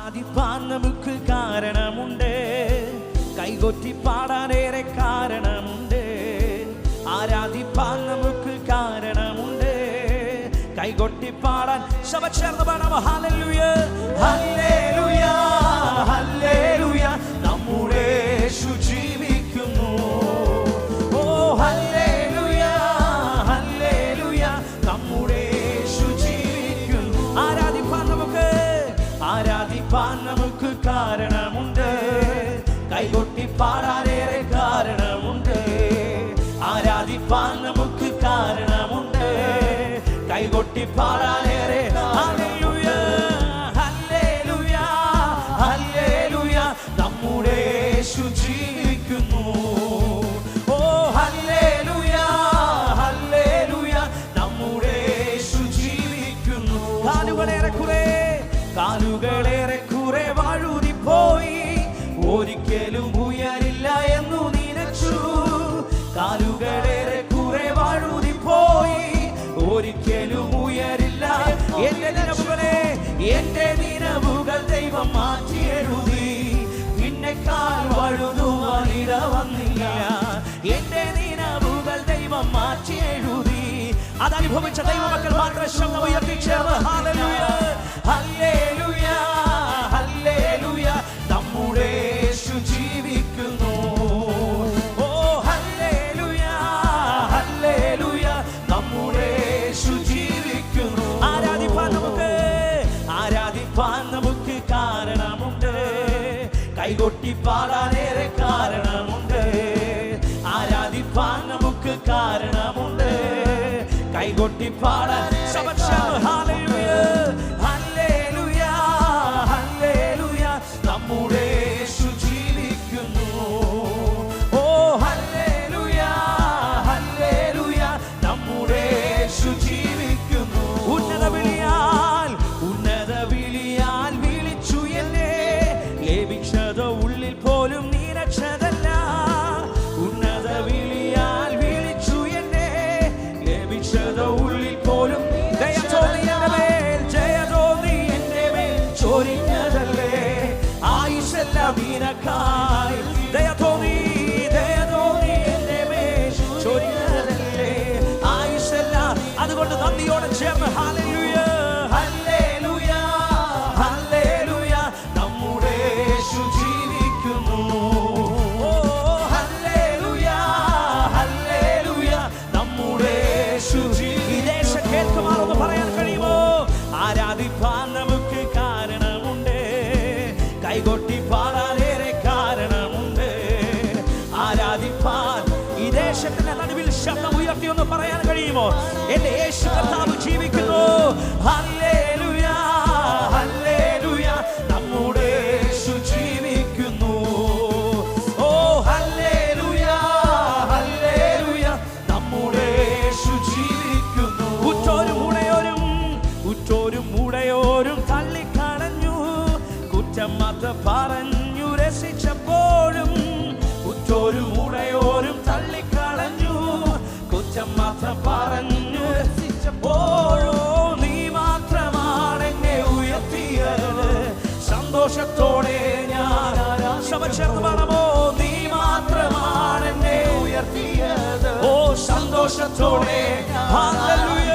ആരാധിപ്പാൻ നമുക്ക് കാരണമുണ്ട്, കൈകൊട്ടി പാടാനേറെ കാരണമുണ്ട്. ആരാധിപ്പാൻ നമുക്ക് കാരണമുണ്ട്, കൈകൊട്ടി പാടാൻ ശബ്ദം ചേർന്ന് പാടാം. ഹല്ലേലൂയ ഹല്ലേലൂയ ഹല്ലേലൂയ, നമ്മുടെ യേശു ജീവിക്കുന്നു. ഓ ഹല്ലേലൂയ ഹല്ലേലൂയ, നമ്മുടെ യേശു ജീവിക്കുന്നു. ആരാധിപ്പാൻ നമുക്ക് കാരണമുണ്ട്, കൈകൊട്ടി പാടാനേറെ കാരണമുണ്ട്. ആരാധിപ്പാൻ നമുക്ക് കാരണമുണ്ട്, കൈകൊട്ടി പാടാനേറെ. ഹല്ലേലൂയ ഹല്ലേലൂയ ഹല്ലേലൂയ, നമ്മുടെ യേശു ജീവിക്കുന്നു. ഓ ഹല്ലേലൂയ ഹല്ലേലൂയ, നമ്മുടെ യേശു ജീവിക്കുന്നു. കാലുകളേറെ കുറെ വഴുതിപ്പോയി, ഒരിക്കലും ഉയരില്ല എന്നു നിനച്ചു. കാലുകളേറെ കുറെ വഴുതിപ്പോയി, ഒരിക്കലും ഉയരില്ല. എന്റെ നിലവുകൾ ദൈവം മാറ്റി എഴുതി, പിന്നെ കാൽ വഴുതുവാൻ ഇട വന്നില്ല. എന്റെ നിലവുകൾ ദൈവം മാറ്റി എഴുതി. അതനുഭവിച്ച ദൈവമക്കൾ മാത്രം ശബ്ദം ഉയർത്തി ചേർന്ന് ഹല്ലേലൂയ ഹല്ലേലൂയ ഹല്ലേലൂയ, നമ്മുടെ യേശു ജീവിക്കുന്നു. ഓ ഹല്ലേലൂയ ഹല്ലേലൂയ, നമ്മുടെ യേശു ജീവിക്കുന്നു. ആരാധിപ്പാൻ നമുക്ക് കാരണമുണ്ട്, കൈകൊട്ടി പാടാനേറെ കാരണമുണ്ട്. ആരാധിപ്പാൻ നമുക്ക് കാരണമുണ്ട്, കൈകൊട്ടി പാടാൻ. ഹല്ലേലൂയ ഹല്ലേലൂയ ഹല്ലേലൂയ, നമ്മുടെ യേശു ജീവിക്കുന്നു. ഓ ഹല്ലേലൂയ ഹല്ലേലൂയ, നമ്മുടെ യേശു ജീവിക്കുന്നു. ഉന്നത വിളിയാൽ വിളിച്ചു എന്നെ, ലഭിച്ചതോ ഉള്ളിൽ പോലും നിരക്ഷതല്ല. ഉന്നത വിളിയാൽ വിളിച്ചു എന്നെ, ലഭിച്ചതോ ഉള്ളിൽ പോലും. ജയതോന്നി എന്റെ മേൽ ചൊരിഞ്ഞതല്ലേ, ആയുസ്സെല്ലാം നിനക്കായി. ദയതോന്നി എന്റെ മേൽ ചൊരിഞ്ഞതല്ലേ, ആയുസ്സെല്ലാം. അതുകൊണ്ട് നന്ദിയോടെ ചേർന്ന് ഹല്ലേലൂയ ഹല്ലേലൂയ ഹല്ലേലൂയ, നമ്മുടെ യേശു ജീവിക്കുന്നു. ഓ ഹല്ലേലൂയ ഹല്ലേലൂയ, നമ്മുടെ യേശു വിദേശ കേൾക്കുമാറെന്ന് പറയാൻ കഴിയുമോ? ആരാധിപ്പാൻ നമുക്ക് കാരണമുണ്ട്, കൈകൊട്ടി പാടാനേറെ കാരണമുണ്ട്. ആരാധിപ്പാൻ ഈ ദേശത്തിന്റെ നടുവിൽ ശബ്ദം ഉയർത്തി ഒന്ന് പറയാൻ കഴിയുമോ? എന്റെ യേശു കർത്താവ് ജീവിക്കുന്നു. ഹല്ലേലൂയ ഹല്ലേലൂയ, നമ്മുടെ യേശു ജീവിക്കുന്നു. ഓ ഹല്ലേലൂയ ഹല്ലേലൂയ, നമ്മുടെ യേശു ജീവിക്കുന്നു. ഉറ്റോരും ഉടയോരും തള്ളിക്കളഞ്ഞു, കുറ്റം മാത്രം പറഞ്ഞു രസിച്ചപ്പോഴും. ഉറ്റോരും ഉടയോരും തള്ളിക്കളഞ്ഞു, കുറ്റം മാത്രം പറഞ്ഞു രസിച്ചപ്പോഴോ, നീ മാത്രമാണ് എന്നെ ഉയർത്തിയത്. സന്തോഷത്തോടെ ഞാൻ ശബ്ദം പാടാമോ? നീ മാത്രമാണ് എന്നെ ഉയർത്തിയത്. ഓ സന്തോഷത്തോടെ ഹല്ലേലൂയ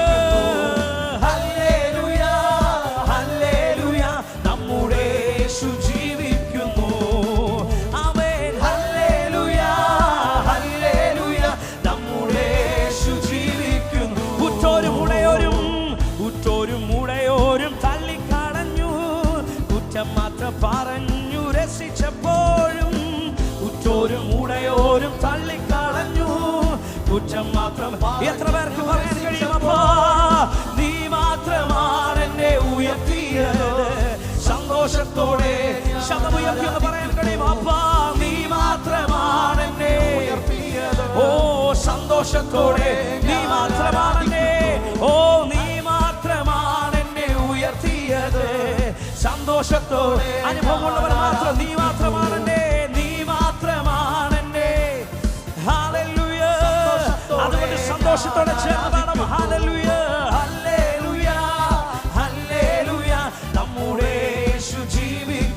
ഹല്ലേലൂയ ഹല്ലേലൂയ, നമ്മുടെ യേശു ജീവിക്കുന്നു. ആമേൻ ഹല്ലേലൂയ ഹല്ലേലൂയ, നമ്മുടെ യേശു ജീവിക്കുന്നു. ഉറ്റോരും ഉടയോരും തള്ളിക്കളഞ്ഞു, കുറ്റം മാത്രം പറഞ്ഞു രസിച്ചപ്പോഴും. ഉറ്റോരും ഉടയോരും തള്ളിക്കളഞ്ഞു, കുറ്റം മാത്രം. എത്ര പേർക്ക് പറയാൻ കഴിയുമപ്പാ? നീ മാത്രമാണ് എന്നെ ഉയർത്തിയത്. സന്തോഷത്തോടെ ശബ്ദമുയർത്തി എന്ന് പറയാൻ കഴിയുമോ? അപ്പാ നീ മാത്രമാണ് എന്നെ ഉയർത്തിയത്. ഓ സന്തോഷത്തോടെ നീ മാത്രമാണ്. ഓ നീ മാത്രമാണ് എന്നെ ഉയർത്തിയത്. സന്തോഷത്തോടെ അനുഭവമുള്ളവർ മാത്രം. നീ മാത്രമാണ്, നീ മാത്രമാണ്. ഹല്ലേലൂയ, അതുകൊണ്ട് സന്തോഷത്തോടെ ചേർന്ന് ഹല്ലേലൂയ ഹല്ലേലൂയ ഹല്ലേലൂയ, നമ്മുടെ യേശു ജീവിക്കുന്നു.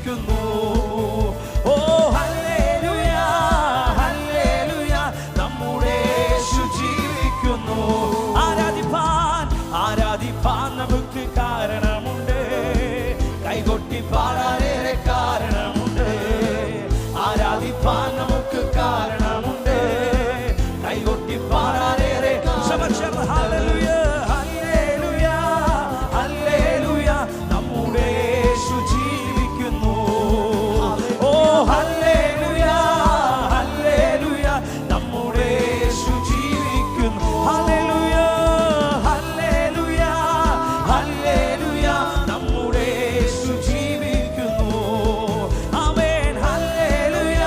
കൈകൊട്ടി പാടാനേറെ കാരണമുണ്ട്, ആരാധിപ്പാൻ നമുക്ക് കാരണമുണ്ട്, കൈകൊട്ടി പാടാനേറെ. ഹല്ലേലൂയ ഹല്ലേലൂയ ഹല്ലേലൂയ നമ്മുടെ യേശു ജീവിക്കുന്നു. ഓ ഹല്ലേലൂയ ഹല്ലേലൂയ നമ്മുടെ യേശു ജീവിക്കുന്നു. ഹല്ലേലൂയ ഹല്ലേലൂയ ഹല്ലേലൂയ നമ്മുടെ യേശു ജീവിക്കുന്നു. ആമേൻ. ഹല്ലേലൂയ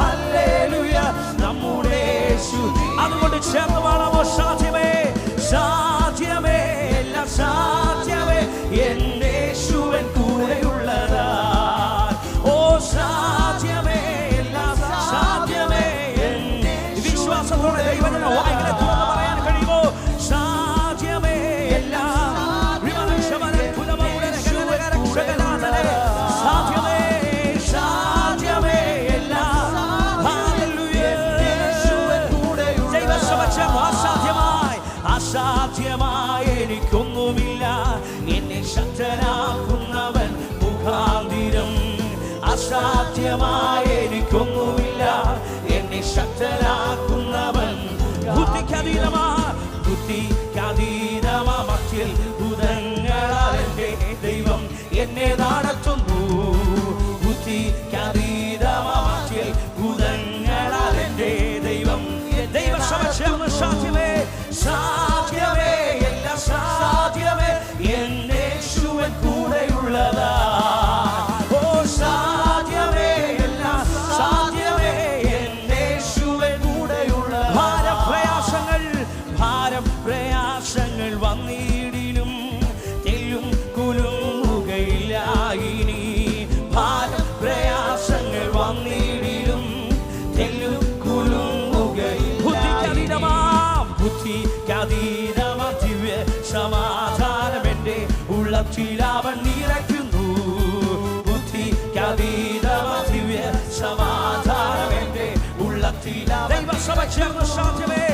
ഹല്ലേലൂയ നമ്മുടെ യേശു. അതുകൊണ്ട് ചേർന്ന് പാടാമോ? സാധ്യമേ സാധ്യമേ എല്ലാം സാധ്യമേ എന്റെ യേശുവൻ കൂടെയുള്ളതാ. ഓ സാധ്യമേ എല്ലാം സാധ്യമേ എന്റെ. വിശ്വാസത്തോടെ ദൈവത്തിന്റെ വായ്കളെ തുറന്ന് പറയാൻ കഴിയുമോ? സാധ്യമേ എല്ലാം സാധ്യമേ സാധ്യമേ എല്ലാം. ഹല്ലേലൂയ. ദൈവസമക്ഷം അസാധ്യമായി അസാധ്യമായി എനിക്കൊന്നുമില്ല, എന്നെ ശക്തനാക്കുന്നവൻ മുഖാന്തിരം. അസാധ്യമായി എനിക്കൊന്നുമില്ല, എന്നെ ശക്തനാക്കുന്നവൻ. ബുദ്ധിക്കതീതമാ ബുദ്ധിക്കതീതമാ മധ്യൽ ഭൂതങ്ങളാൽ എൻ്റെ ദൈവം എന്നെ നടത്തുന്നു. ബുദ്ധിക്കതീതമാ മധ്യൽ ഭൂതങ്ങളാൽ എൻ്റെ ദൈവം. ദൈവസമക്ഷം സാധ്യമേ സാധ്യമേ എല്ലാം സാധ്യമേ എന്റെ യേശുവൻ കൂടെയുള്ളതാ. ഓ സാധ്യമേ എല്ലാം സാധ്യമേ എന്റെ യേശുവൻ കൂടെയുള്ളതാ. ഭാരപ്രയാസങ്ങൾ വന്നിടിലും തെല്ലും കുലുങ്ങുകയില്ല ഇനി. ഭാരപ്രയാസങ്ങൾ വന്നിടിലും തെല്ലും കുലുങ്ങുകയില്ല. ബുദ്ധിക്കതീതമാം ദിവ്യ സമാധാനം എൻ്റെ ഉള്ളത്തിൽ അവൻ നിറയ്ക്കുന്നു. ബുദ്ധിക്കതീതമാം ദിവ്യ സമാധാനം എൻ്റെ ഉള്ളത്തിൽ. ദൈവസഭ ചേർന്ന് സാധ്യമേ